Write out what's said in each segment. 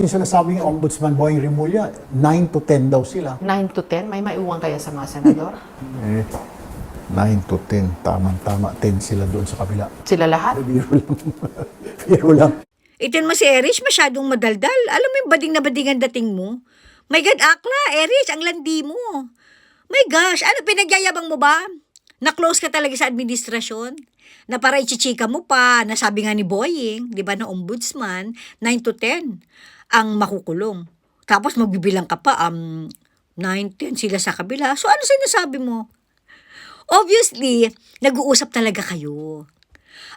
Yung sinasabing Ombudsman Boying Rimulya, 9 to 10 daw sila. 9 to 10? May maiuwan kaya sa mga senador? 9 to 10, tamang-tama. 10 sila doon sa kabila. Sila lahat? Biro lang. Biro lang. Itin mo si Erich, masyadong madaldal. Alam mo yung bading na bading ang dating mo? My God, Akla, Erich, ang landi mo. My gosh, ano pinagyayabang mo ba? Na-close ka talaga sa administrasyon? Na para ichichika mo pa, nasabi nga ni Boying, di ba, na ombudsman, 9 to 10 ang makukulong. Tapos magbibilang ka pa, 9, 10 sila sa kabila. So ano sinasabi mo? Obviously, nag-uusap talaga kayo.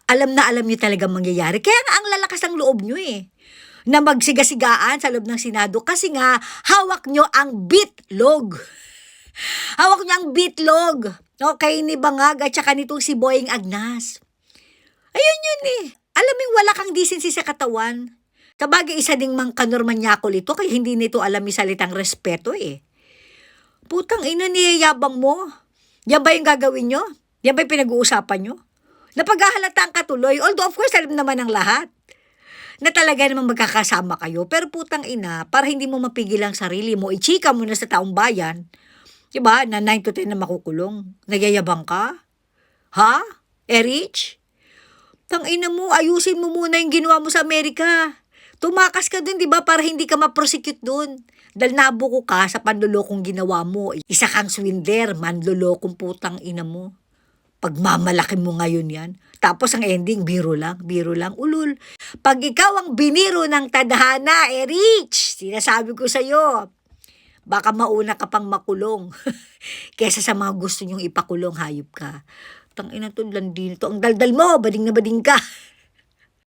Alam na alam niyo talaga mangyayari. Kaya nga ang lalakas ng loob niyo na magsigasigaan sa loob ng Senado kasi nga hawak niyo ang bitlog. Hawak niyo ang bitlog. Okay, ni Bangag at saka nitong si Boying Agnas. Ayun yun. Alam mo yung wala kang decency sa katawan. Sabagay isa ding kanormanyakol ito kaya hindi nito alam yung salitang respeto Putang ina, niyayabang mo. Yan ba yung gagawin nyo? Yan ba yung pinag-uusapan nyo? Napaghahalataan ka tuloy. Although of course alam naman ng lahat na talaga naman magkakasama kayo. Pero putang ina, para hindi mo mapigil ang sarili mo, ichika mo na sa taong bayan, diba, na 9 to 10 na makukulong. Nagyayabang ka? Ha? Erich? Tangina mo, ayusin mo muna yung ginawa mo sa Amerika. Tumakas ka dun, diba, para hindi ka ma-prosecute dun. Dahil nabuko ka sa panlulokong ginawa mo. Isa kang swindler, manlulokong putang ina mo. Pagmamalaki mo ngayon yan. Tapos ang ending, biro lang, ulul. Pag ikaw ang biniro ng tadhana, Erich, sinasabi ko sa'yo, baka mauna ka pang makulong. Kesa sa mga gusto nyong ipakulong, hayop ka. Tangina to, landi nito. Ang daldal mo, bading na bading ka.